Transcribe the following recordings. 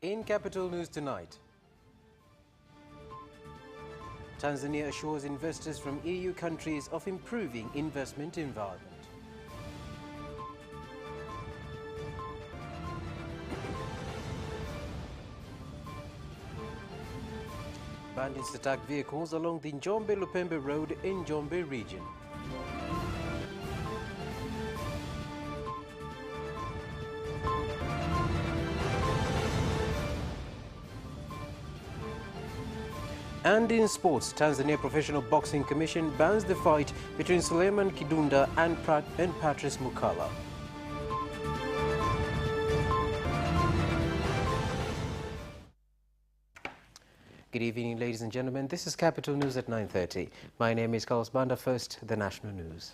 In Capital News tonight, Tanzania assures investors from EU countries of improving investment environment. Bandits attack vehicles along the Njombe-Lupembe Road in Njombe region. And in sports, Tanzania Professional Boxing Commission bans the fight between Suleiman Kidunda and Patrice Mukala. Good evening, ladies and gentlemen. This is Capital News at 9:30. My name is Carlos Banda. First, the national news.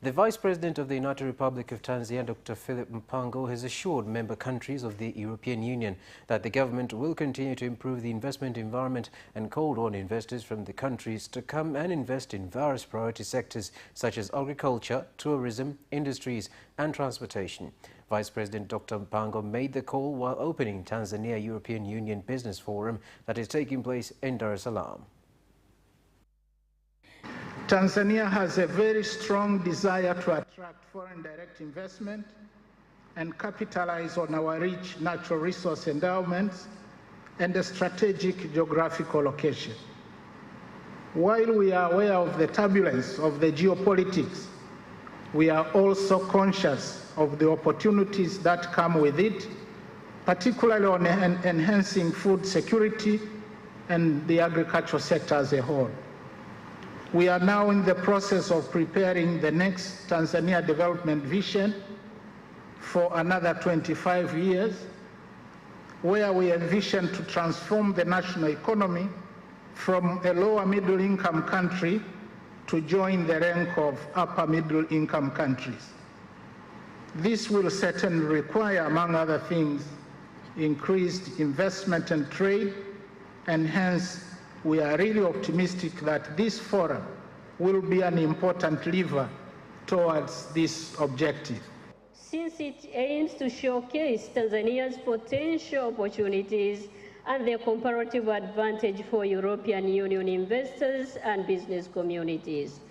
The Vice President of the United Republic of Tanzania, Dr. Philip Mpango, has assured member countries of the European Union that the government will continue to improve the investment environment and called on investors from the countries to come and invest in various priority sectors such as agriculture, tourism, industries and transportation. Vice President Dr. Mpango made the call while opening Tanzania European Union Business Forum that is taking place in Dar es Salaam. Tanzania has a very strong desire to attract foreign direct investment and capitalize on our rich natural resource endowments and a strategic geographical location. While we are aware of the turbulence of the geopolitics, we are also conscious of the opportunities that come with it, particularly on enhancing food security and the agricultural sector as a whole. We are now in the process of preparing the next Tanzania development vision for another 25 years, where we envision to transform the national economy from a lower middle income country to join the rank of upper middle income countries. This will certainly require, among other things, increased investment and trade, and hence we are really optimistic that this forum will be an important lever towards this objective. Since it aims to showcase Tanzania's potential opportunities and their comparative advantage for European Union investors and business communities.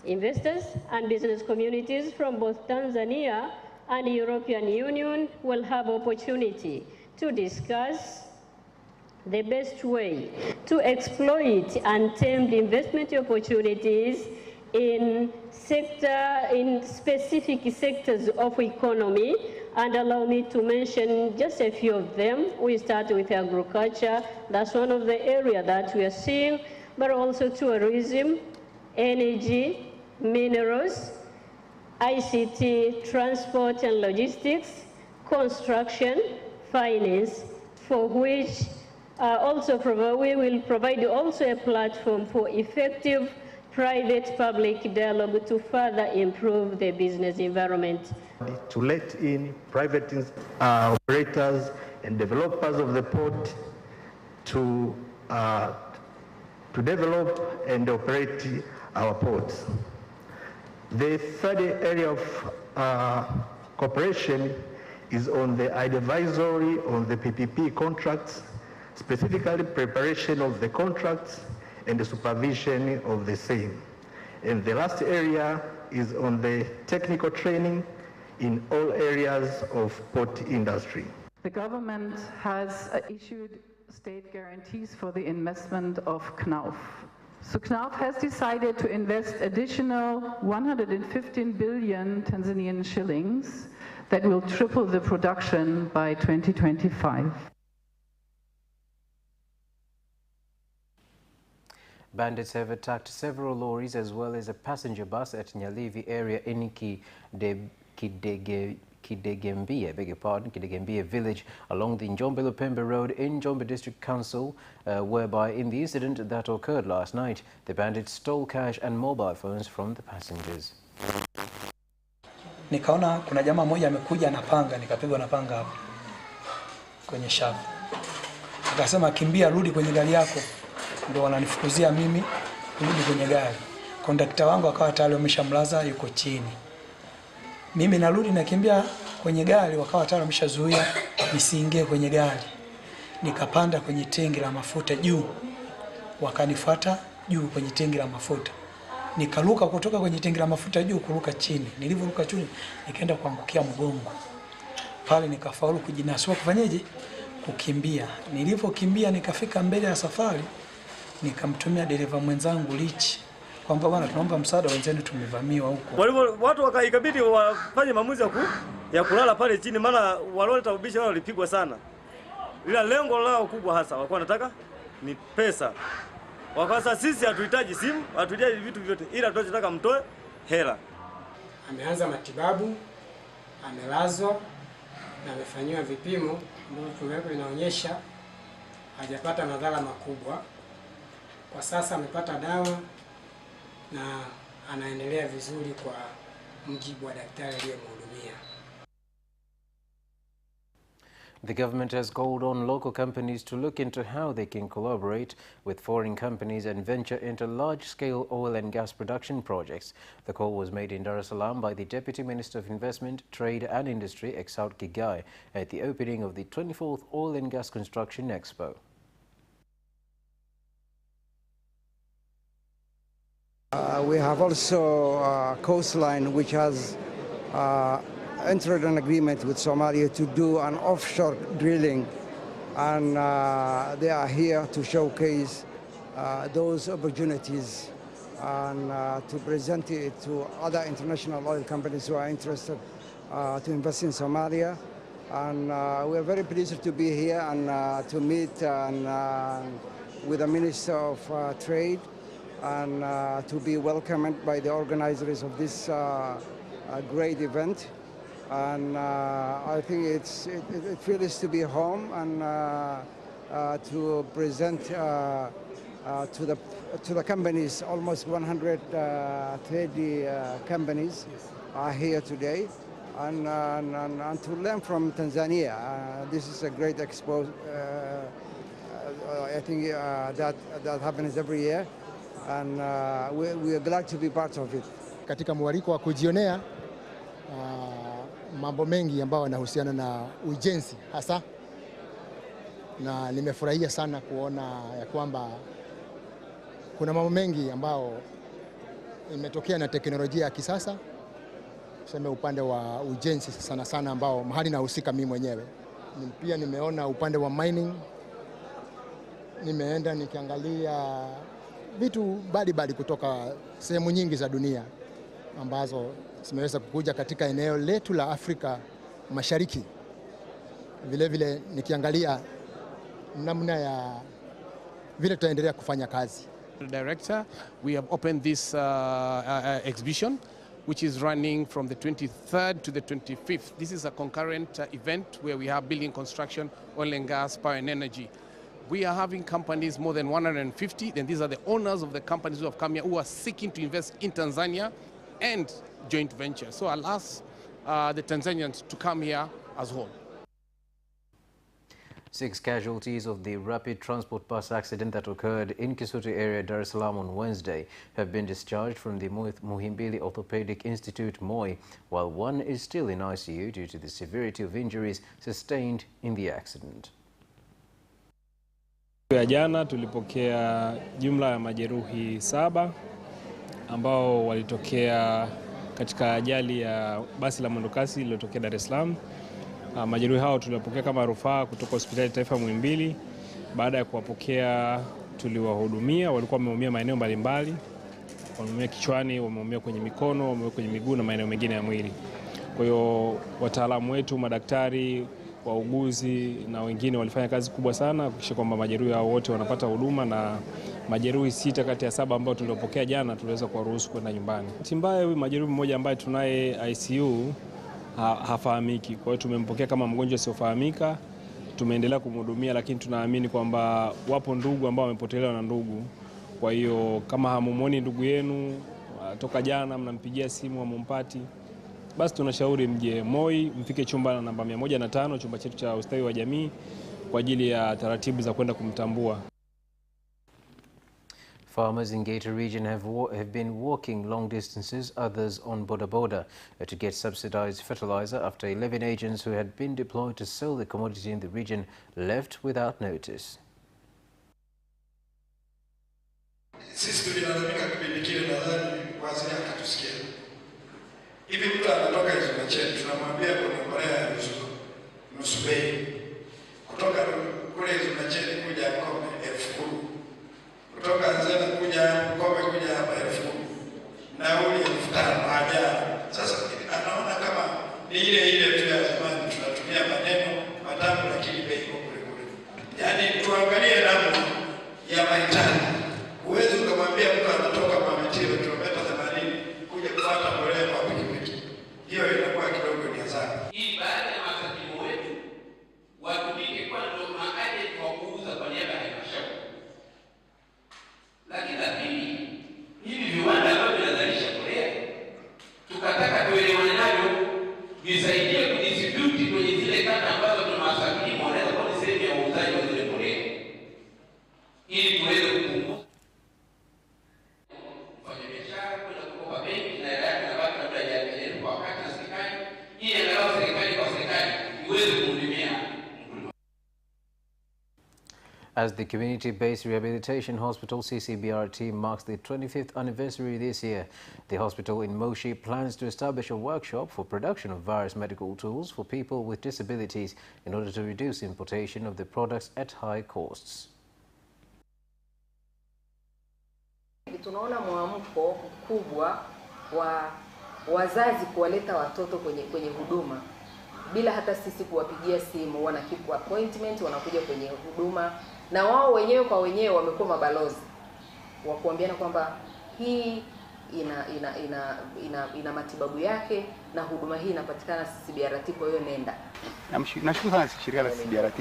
Investors and business communities from both Tanzania and European Union will have opportunity to discuss the best way to exploit untamed investment opportunities in specific sectors of economy, and allow me to mention just a few of them. We start with agriculture. That's one of the areas that we are seeing, but also tourism, energy, minerals, ICT, transport and logistics, construction, finance, for which we will provide also a platform for effective private-public dialogue to further improve the business environment. To let in private operators and developers of the port to develop and operate our ports. The third area of cooperation is on the advisory on the PPP contracts, specifically preparation of the contracts and the supervision of the same. And the last area is on the technical training in all areas of port industry. The government has issued state guarantees for the investment of KNAUF. So KNAUF has decided to invest additional 115 billion Tanzanian shillings that will triple the production by 2025. Bandits have attacked several lorries as well as a passenger bus at Nyalivi area in Kidegembia village along the Njombe-Lupembe Road in Njombe District Council, whereby in the incident that occurred last night, the bandits stole cash and mobile phones from the passengers. Nikaona kuna jamaa mmoja amekuja na panga, nikapigwa na panga hapo kwenye shavu. Akasema kimbia, rudi kwenye gari yako. Ndio wananifukuzia mimi kurudi kwenye gari. Kondakta wangu akawa tayari ameshamlaza yuko chini. Mimi narudi nakimbia kwenye gari, wakawa tayari wameshazuia nisiingie kwenye gari. Nikapanda kwenye tengi la mafuta juu, wakanifuata juu kwenye tengi la mafuta. Nikaruka kutoka kwenye tengi la mafuta juu kuruka chini. Nilivyoruka chini nikaenda kuangukia mgongo. Pale nikafaulu kujinasua kufanyaje? Kukimbia. Nilivyokimbia nikafika mbele ya safari, nikamtumia dereva mwenzangu lichi kwamba bwana, tunaomba msaada, wenzenu tumevamiwa huko. Watu wakaikabidi wafanye maamuzi ya kulala pale chini, maana waloleta ubishi wao walipigwa sana. Ila lengo lao kubwa hasa walikuwa wanataka ni pesa. Wakasa sisi hatuhitaji simu, hatuhitaji vitu vyote, ila tunachotaka mtoe hela. Ameanza matibabu, amelazwa na amefanyiwa vipimo ambavyo vinaonyesha hajapata madhara makubwa. Kwa sasa amepata dawa na anaendelea vizuri kwa mujibu wa daktari aliyemhudumia. The government has called on local companies to look into how they can collaborate with foreign companies and venture into large-scale oil and gas production projects. The call was made in Dar es Salaam by the Deputy Minister of Investment, Trade and Industry, Exaud Kigai, at the opening of the 24th Oil and Gas Construction Expo. We have also a coastline which has entered an agreement with Somalia to do an offshore drilling, and they are here to showcase those opportunities and to present it to other international oil companies who are interested to invest in Somalia. And we are very pleased to be here and to meet with the Minister of Trade and to be welcomed by the organizers of this great event. And I think it feels to be home and to present to the companies. Almost 130 companies are here today, and to learn from Tanzania. This is a great expo. I think that happens every year, and we are glad to be part of it. Katika mwaliko wa kujionea mambo mengi ambayo yanahusiana na ujenzi hasa, na nimefurahia sana kuona ya kwamba kuna mambo mengi ambayo imetokea na teknolojia ya kisasa, tuseme upande wa ujenzi sana sana ambao mahali nahusika mimi mwenyewe. Pia nimeona upande wa mining, nimeenda nikiangalia vitu mbalimbali kutoka sehemu nyingi za dunia ambazo zimeweza kukuja katika eneo letu la Afrika Mashariki. Vile vile nikiangalia namna ya vile tutaendelea kufanya kazi. Director, we have opened this exhibition which is running from the 23rd to the 25th. This is a concurrent event where we have building construction, oil and gas, power and energy. We are having companies, more than 150, and these are the owners of the companies who have come here, who are seeking to invest in Tanzania and joint venture. So I'll ask the Tanzanians to come here as whole. 6 casualties of the rapid transport bus accident that occurred in Kisutu area, Dar es Salaam on Wednesday have been discharged from the Muhimbili Orthopedic Institute, Moi, while one is still in ICU due to the severity of injuries sustained in the accident. Ya jana tulipokea jumla ya majeruhi 7 ambao walitokea katika ajali ya basi la mwendokasi lililotokea Dar es Salaam. Majeruhi hao tuliwapokea kama rufaa kutoka hospitali taifa Muhimbili. Baada ya kuwapokea tuliwahudumia, walikuwa wameumia maeneo mbalimbali. Wameumia kichwani, wameumia kwenye mikono, wameumia kwenye miguu na maeneo mengine ya mwili. Kwa hiyo wataalamu wetu, madaktari, wauguzi na wengine walifanya kazi kubwa sana kuhakikisha kwamba majeruhi hao wote wanapata huduma, na majeruhi 6 kati ya 7 ambao tuliopokea jana tuliweza kuwaruhusu kwenda nyumbani. Timbaye huyu majeruhi mmoja ambaye tunaye ICU hafahamiki. Kwa hiyo tumempokea kama mgonjwa siofahamika. Tumeendelea kumhudumia, lakini tunaamini kwamba wapo ndugu ambao wamepotelewa na ndugu. Kwa hiyo kama hamumuoni ndugu yenu toka jana, mnampigia simu hamumpati, basi tunashauri mje Moi, mfike chumba namba 105, chumba chetu cha ustawi wa jamii kwa ajili ya taratibu za kwenda kumtambua. Farmers in Geita region have been walking long distances, others on boda to get subsidized fertilizer after 11 agents who had been deployed to sell the commodity in the region left without notice. Sisi tulilalamika kipindi kile, nadhani waziri akatusikia. Hivi mtu anatoka Izuma chetu tunamwambia kuna mbolea ya nusu bei. Kutoka kule Izuma chetu kuja Ngome 10,000. Kutoka Nzena kuja Ngome kuja hapa 10,000. Nauli 5,000 haja. Sasa anaona kama ni ile tu ya zamani, tunatumia maneno matamu lakini bei iko kule kule. Yaani tuangalie namna ya mahitaji. Uwezo ukamwambia mtu anatoka kwa Mitiro kilomita 80 kuja kupata mbolea kwa pikipiki. Hiyo inakuwa kidogo ni hasara. Hii baada ya masakimu wetu watumike kwa ndo maaje kwa kuuza kwa niaba ya halmashauri. Lakini la pili, hivi viwanda ambavyo vinazalisha mbolea tukataka tuelewane navyo visaidie kudistribute kwenye zile kata ambazo tuna masakimu wanaweza kuwa ni sehemu ya uuzaji wa zile mbolea ili tuweze kupunguza As the Community-Based Rehabilitation Hospital CCBRT marks the 25th anniversary this year, the hospital in Moshi plans to establish a workshop for production of various medical tools for people with disabilities in order to reduce importation of the products at high costs. Tunaona mwamko mkubwa wa wazazi kuwaleta watoto kwenye huduma bila hata sisi kuwapigia simu. Wana keep appointment, wanakuja kwenye huduma na wao wenyewe kwa wenyewe wamekuwa mabalozi wa kuambiana kwamba hii ina matibabu yake na huduma hii inapatikana CCBRT, kwa hiyo nenda. Nashukuru sana shirika la CCBRT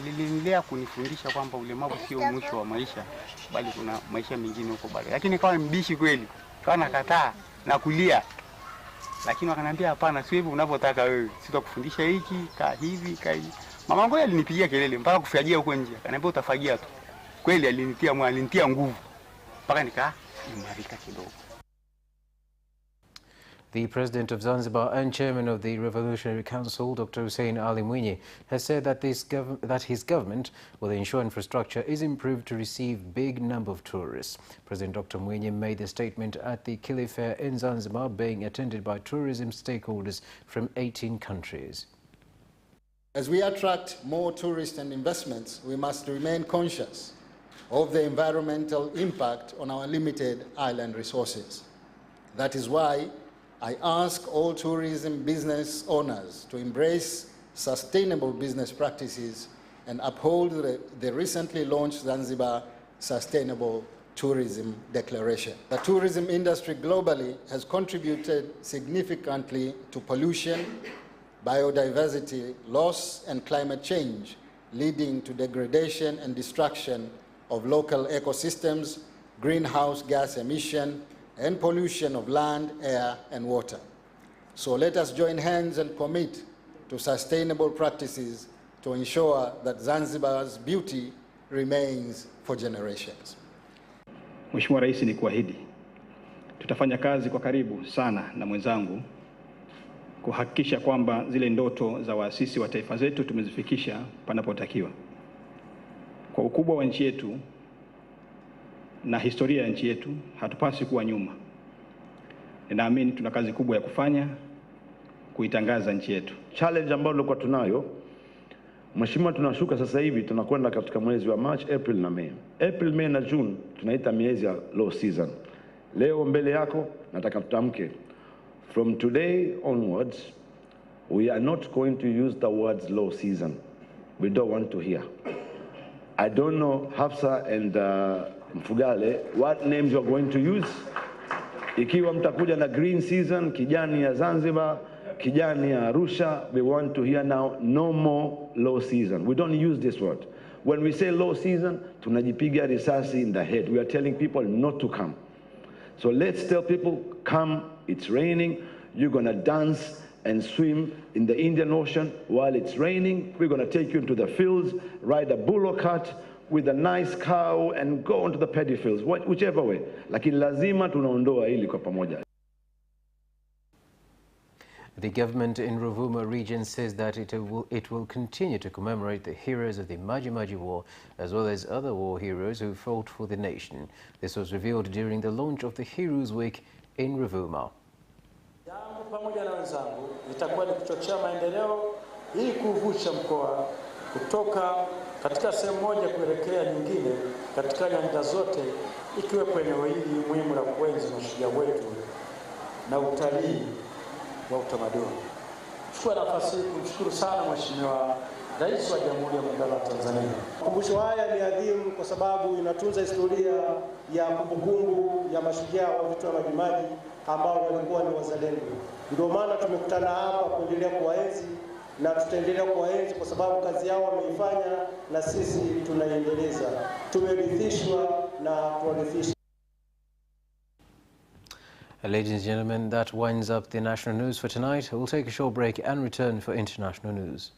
lilinilea kunifundisha kwamba ulemavu sio mwisho wa maisha, bali kuna maisha mengine huko bado. Lakini kama mbishi kweli, kwa nakataa na kulia. Lakini wakaniambia hapana, sio hivyo unavyotaka wewe. Sitakufundisha hiki, kaa hivi, kaa hivi. Mama yangu alinipigia kelele mpaka kufagia huko nje. Akaniambia utafagia tu. Kweli alinitia nguvu. Mpaka nikaimarika kidogo. The President of Zanzibar and Chairman of the Revolutionary Council, Dr. Hussein Ali Mwinyi, has said that his government will ensure infrastructure is improved to receive big number of tourists. President Dr. Mwinyi made the statement at the Kili Fair in Zanzibar, being attended by tourism stakeholders from 18 countries. As we attract more tourists and investments, we must remain conscious of the environmental impact on our limited island resources. That is why I ask all tourism business owners to embrace sustainable business practices and uphold the recently launched Zanzibar Sustainable Tourism Declaration. The tourism industry globally has contributed significantly to pollution, biodiversity loss, and climate change, leading to degradation and destruction of local ecosystems, greenhouse gas emission, and pollution of land, air, and water. So let us join hands and commit to sustainable practices to ensure that Zanzibar's beauty remains for generations. Mheshimiwa Rais, ni kuahidi tutafanya kazi kwa karibu sana na mwenzangu kuhakikisha kwamba zile ndoto za waasisi wa taifa zetu tumezifikisha panapotakiwa. Kwa ukubwa wa nchi yetu na historia ya nchi yetu, hatupaswi kuwa nyuma. Ninaamini tuna kazi kubwa ya kufanya kuitangaza nchi yetu. Challenge ambayo tulikuwa tunayo, Mheshimiwa, tunashuka sasa hivi tunakwenda katika mwezi wa March, April na May. April, May na June tunaita miezi ya low season. Leo mbele yako nataka tutamke, from today onwards we are not going to use the words low season. We don't want to hear. I don't know Hafsa and Mfugale what names you are going to use. Ikiwa mtakuja na green season, kijani ya Zanzibar, kijani ya Arusha, we want to hear now no more low season. We don't use this word. When we say low season, tunajipiga risasi in the head. We are telling people not to come. So let's tell people, come, it's raining, you're going to dance and swim in the Indian Ocean while it's raining. We're going to take you into the fields, ride a bullock cart, with a nice cow and go onto the paddy fields, whichever way. Lakini lazima tunaondoa hili kwa pamoja. The government in Ruvuma region says that it will continue to commemorate the heroes of the Maji Maji War as well as other war heroes who fought for the nation. This was revealed during the launch of the Heroes Week in Ruvuma. Jambo pamoja na wenzangu litakuwa ni kuchochea maendeleo ili kuvusha mkoa kutoka katika sehemu moja kuelekea nyingine katika nyanja zote, ikiwepo eneo hili muhimu la kuenzi mashujaa wetu na utalii wa utamaduni. Chukua nafasi hii kumshukuru sana Mheshimiwa Rais wa Jamhuri ya Muungano wa Tanzania. Makumbusho haya ni adhimu kwa sababu inatunza historia ya kumbukumbu ya mashujaa wa vita vya Maji Maji ambao walikuwa ni wazalendo. Ndio maana tumekutana hapa kuendelea kuwaenzi na tutaendelea kuwaenzi kwa sababu kazi yao wameifanya na sisi tunaiendeleza. Tumerithishwa na tuwarithisha. Ladies and gentlemen, that winds up the national news for tonight. We'll take a short break and return for international news.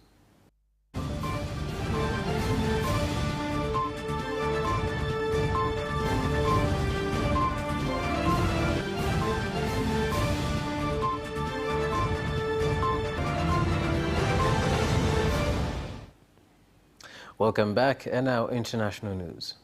Welcome back, and now international news.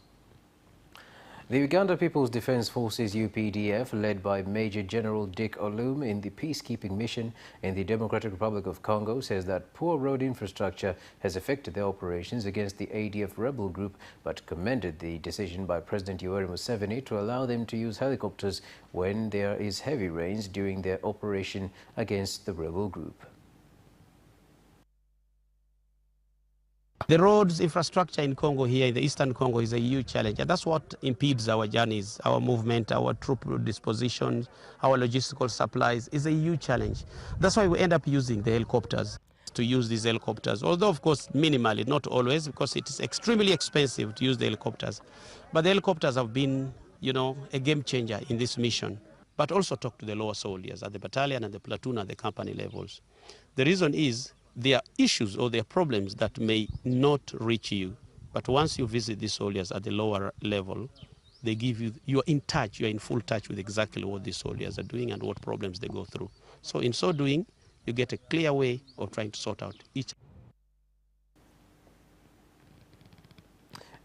The Uganda People's Defence Forces UPDF, led by Major General Dick Olum in the peacekeeping mission in the Democratic Republic of Congo, says that poor road infrastructure has affected their operations against the ADF rebel group, but commended the decision by President Yoweri Museveni to allow them to use helicopters when there is heavy rains during their operation against the rebel group. The roads infrastructure in Congo here, in the eastern Congo, is a huge challenge. And that's what impedes our journeys, our movement, our troop disposition, our logistical supplies is a huge challenge. That's why we end up using the helicopters, to use these helicopters. Although, of course, minimally, not always, because it is extremely expensive to use the helicopters. But the helicopters have been, you know, a game changer in this mission. But also talk to the lower soldiers at the battalion and the platoon at the company levels. The reason is, there are issues or there are problems that may not reach you. But once you visit these soldiers at the lower level, they give you, you're in touch, you're in full touch with exactly what these soldiers are doing and what problems they go through. So in so doing, you get a clear way of trying to sort out each.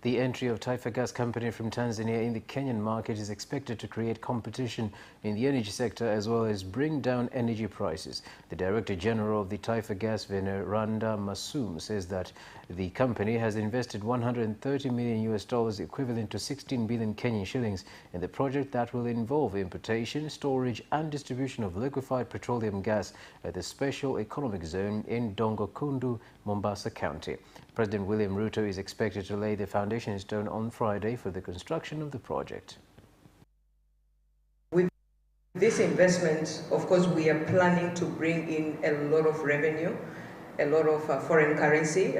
The entry of Taifa Gas Company from Tanzania in the Kenyan market is expected to create competition in the energy sector as well as bring down energy prices. The Director General of the Taifa Gas, Veneranda Masum, says that the company has invested $130 million equivalent to 16 billion Kenyan shillings in the project that will involve importation, storage and distribution of liquefied petroleum gas at the Special Economic Zone in Dongokundu, Mombasa County. President William Ruto is expected to lay the foundation stone on Friday for the construction of the project. With this investment, of course, we are planning to bring in a lot of revenue, a lot of foreign currency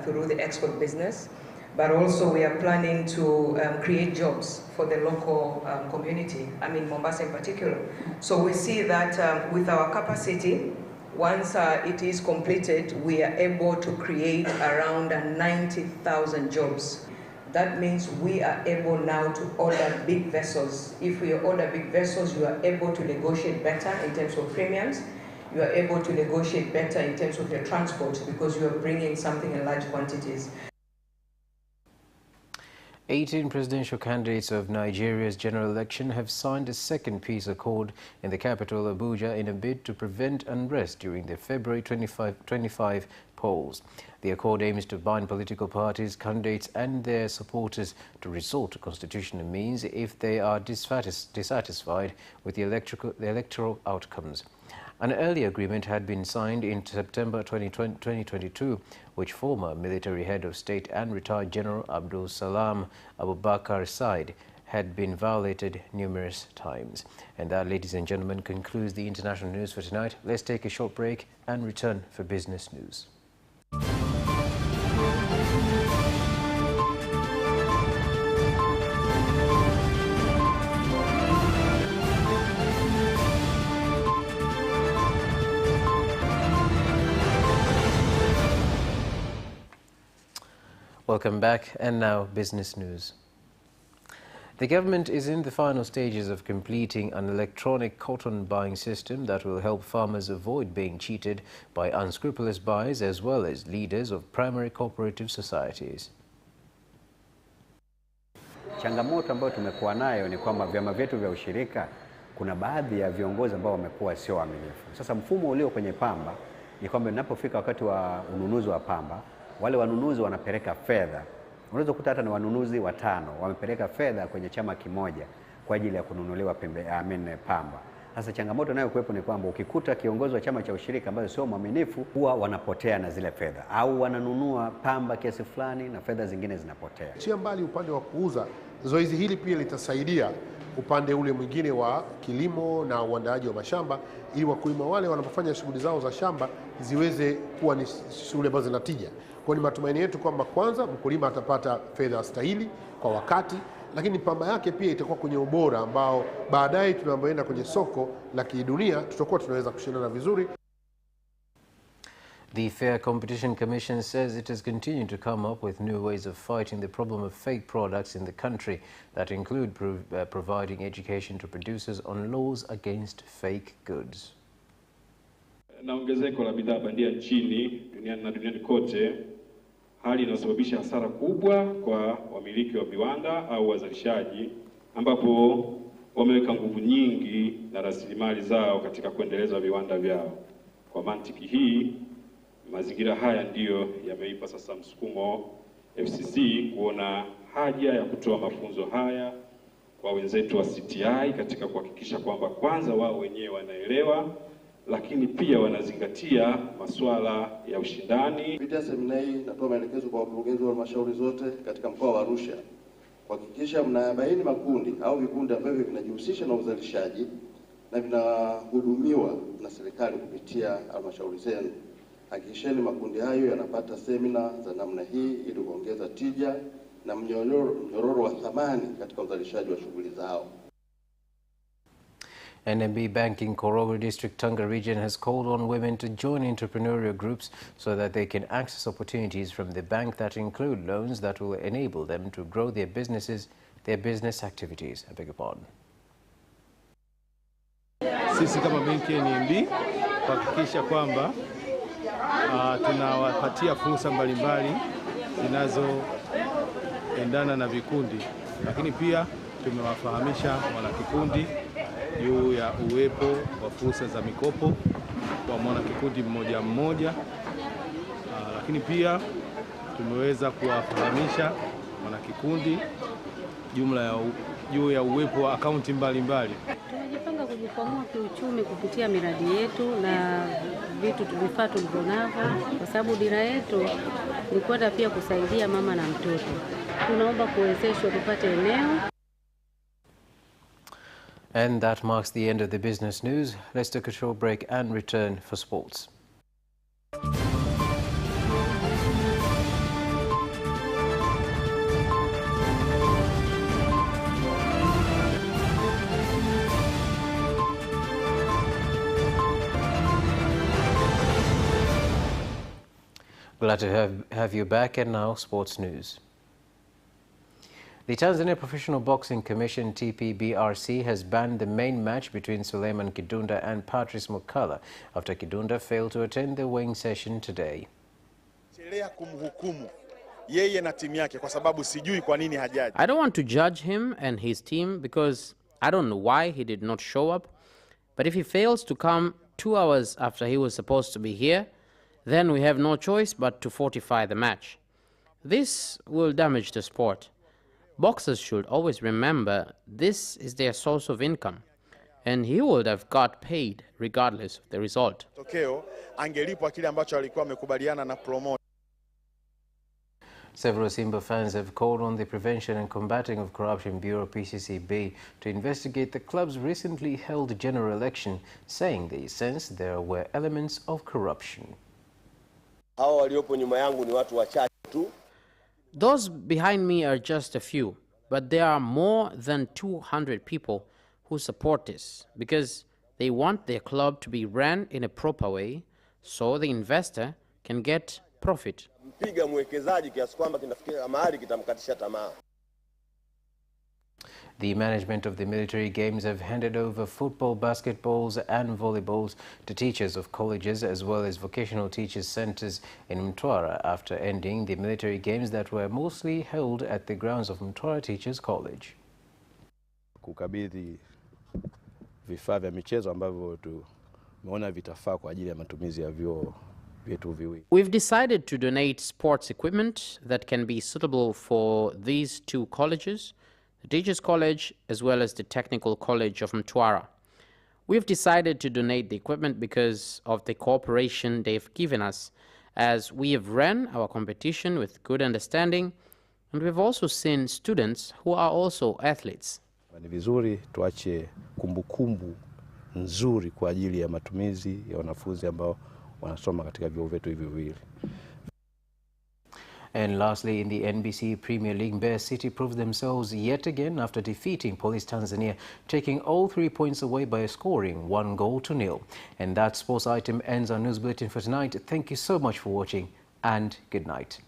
through the export business, but also we are planning to create jobs for the local community, I mean Mombasa in particular. So we see that with our capacity, once it is completed, we are able to create around 90,000 jobs. That means we are able now to order big vessels. If we order big vessels, you are able to negotiate better in terms of premiums. You are able to negotiate better in terms of your transport because you are bringing something in large quantities. 18 presidential candidates of Nigeria's general election have signed a second peace accord in the capital Abuja in a bid to prevent unrest during the February 25 polls. The accord aims to bind political parties, candidates and their supporters to resort to constitutional means if they are dissatisfied with the electoral outcomes. An early agreement had been signed in September 2022, which former military head of state and retired General Abdul Salam Abubakar Said had been violated numerous times. And that, ladies and gentlemen, concludes the international news for tonight. Let's take a short break and return for business news. Welcome back, and now business news. The government is in the final stages of completing an electronic cotton buying system that will help farmers avoid being cheated by unscrupulous buyers as well as leaders of primary cooperative societies. Changamoto ambayo tumekuwa nayo ni kwamba vyama vyetu vya ushirika kuna baadhi ya viongozi ambao wamekuwa sio waaminifu. Sasa mfumo ulio kwenye pamba ni kwamba inapofika wakati wa ununuzi wa pamba, wale wanunuzi wanapeleka fedha. Unaweza kukuta hata ni wanunuzi 5 wamepeleka fedha kwenye chama kimoja kwa ajili ya kununuliwa pamba. Sasa changamoto nayo kuwepo ni kwamba ukikuta kiongozi wa chama cha ushirika ambaye sio mwaminifu, huwa wanapotea na zile fedha, au wananunua pamba kiasi fulani na fedha zingine zinapotea. Chia mbali upande wa kuuza, zoezi hili pia litasaidia upande ule mwingine wa kilimo na uandaaji wa mashamba, ili wakulima wale wanapofanya shughuli zao za shamba ziweze kuwa ni shughuli ambazo zinatija. Kwa ni matumaini yetu kwamba kwanza mkulima atapata fedha stahili kwa wakati, lakini pamba yake pia itakuwa kwenye ubora ambao baadaye tunapoenda kwenye soko la kidunia tutakuwa tunaweza kushindana vizuri. The Fair Competition Commission says it has continued to come up with new ways of fighting the problem of fake products in the country that include providing education to producers on laws against fake goods. Na ongezeko la bidhaa bandia nchini duniani kote, hali inasababisha hasara kubwa kwa wamiliki wa viwanda au wazalishaji, ambapo wameweka nguvu nyingi na rasilimali zao katika kuendeleza viwanda vyao. Kwa mantiki hii, mazingira haya ndiyo yameipa sasa msukumo FCC kuona haja ya kutoa mafunzo haya kwa wenzetu wa CTI katika kuhakikisha kwamba kwanza wao wenyewe wanaelewa, lakini pia wanazingatia masuala ya ushindani. Kupitia semina hii natoa maelekezo kwa wakurugenzi wa halmashauri zote katika mkoa wa Arusha kuhakikisha mnayabaini makundi au vikundi ambavyo vinajihusisha na uzalishaji na vinahudumiwa na serikali kupitia halmashauri zenu. Hakikisheni makundi hayo yanapata semina za namna hii ili kuongeza tija na mnyororo wa thamani katika uzalishaji wa shughuli zao. NMB Bank in Korogwe District, Tanga region has called on women to join entrepreneurial groups so that they can access opportunities from the bank that include loans that will enable them to grow their business activities. I beg your pardon. Sisi kama benki ya NMB kuhakikisha kwamba tunawapatia fursa mbalimbali zinazoendana na vikundi, lakini pia tumewafahamisha wanakikundi juu ya uwepo wa fursa za mikopo kwa mwanakikundi mmoja mmoja, lakini pia tumeweza kuwafahamisha wanakikundi juu ya uwepo wa akaunti mbalimbali. Tumejipanga kujikwamua kiuchumi kupitia miradi yetu na vifaa tulivyonavyo, kwa sababu dira yetu ni kwenda pia kusaidia mama na mtoto. Tunaomba kuwezeshwa tupate eneo. And that marks the end of the business news. Let's take a short break and return for sports. Glad to have you back, and now sports news. The Tanzania Professional Boxing Commission TPBRC has banned the main match between Suleiman Kidunda and Patrice Mukala after Kidunda failed to attend the weighing session today. I don't want to judge him and his team because I don't know why he did not show up, but if he fails to come 2 hours after he was supposed to be here, then we have no choice but to fortify the match. This will damage the sport. Boxers should always remember this is their source of income, and he would have got paid regardless of the result. Several Simba fans have called on the Prevention and Combating of Corruption Bureau PCCB to investigate the club's recently held general election, saying they sense there were elements of corruption. Those behind me are just a few, but there are more than 200 people who support this because they want their club to be ran in a proper way so the investor can get profit. kumpiga mwekezaji kiasi kwamba kinafikia mahali kitamkatisha tamaa. The management of the military games have handed over football, basketballs and volleyballs to teachers of colleges as well as vocational teachers centers in Mtwara after ending the military games that were mostly held at the grounds of Mtwara Teachers College. Kukabidhi vifaa vya michezo ambavyo tumeona vitafaa kwa ajili ya matumizi ya vyuo vyetu viwili. We've decided to donate sports equipment that can be suitable for these two colleges, the Teachers College as well as the Technical College of Mtwara. We've decided to donate the equipment because of the cooperation they've given us, as we have ran our competition with good understanding, and we've also seen students who are also athletes. Ni vizuri tuache kumbukumbu nzuri kwa ajili ya matumizi ya wanafunzi ambao wanasoma katika vyuo vyetu hivi viwili. And lastly, in the NBC Premier League, Mbeya City proved themselves yet again after defeating Police Tanzania, taking all 3 points away by scoring 1-0. And that sports item ends our news bulletin for tonight. Thank you so much for watching and good night.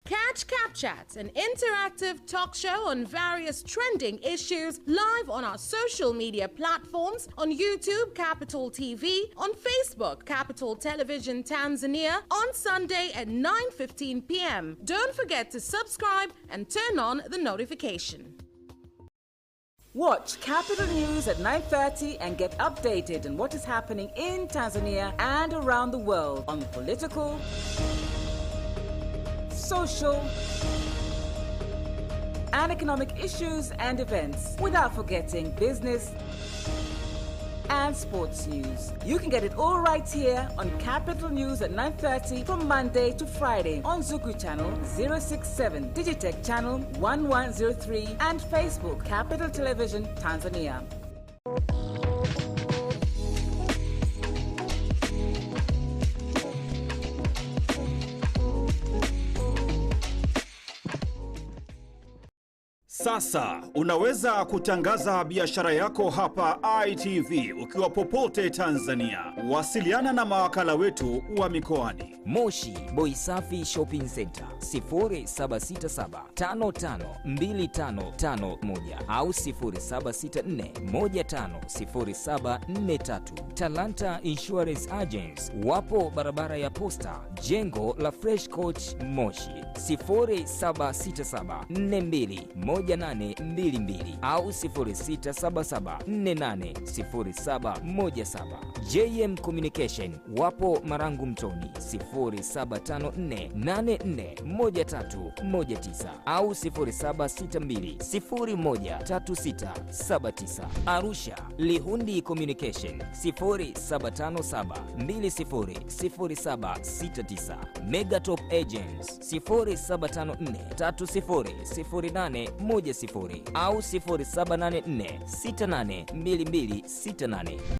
Catch CapChats, an interactive talk show on various trending issues, live on our social media platforms, on YouTube, Capital TV, on Facebook, Capital Television Tanzania, on Sunday at 9:15 p.m. Don't forget to subscribe and turn on the notification. Watch Capital News at 9:30 and get updated on what is happening in Tanzania and around the world on political, social, and economic issues and events, without forgetting business and sports news. You can get it all right here on Capital News at 9:30 from Monday to Friday on Zuku Channel 067, Digitech Channel 1103, and Facebook Capital Television Tanzania. Sasa unaweza kutangaza biashara yako hapa ITV ukiwa popote Tanzania. Wasiliana na mawakala wetu wa mikoani. Moshi Boisafi Shopping Center 0767552551 au 0764150743. Talanta Insurance Agents wapo barabara ya Posta, jengo la Fresh Coach Moshi 0767421822 au 0677480717. JM Communication wapo Marangu Mtoni 0754841319 au 0762013679. Arusha Lihundi Communication 0757200769. Megatop Agents 0754300810 au 0784682268.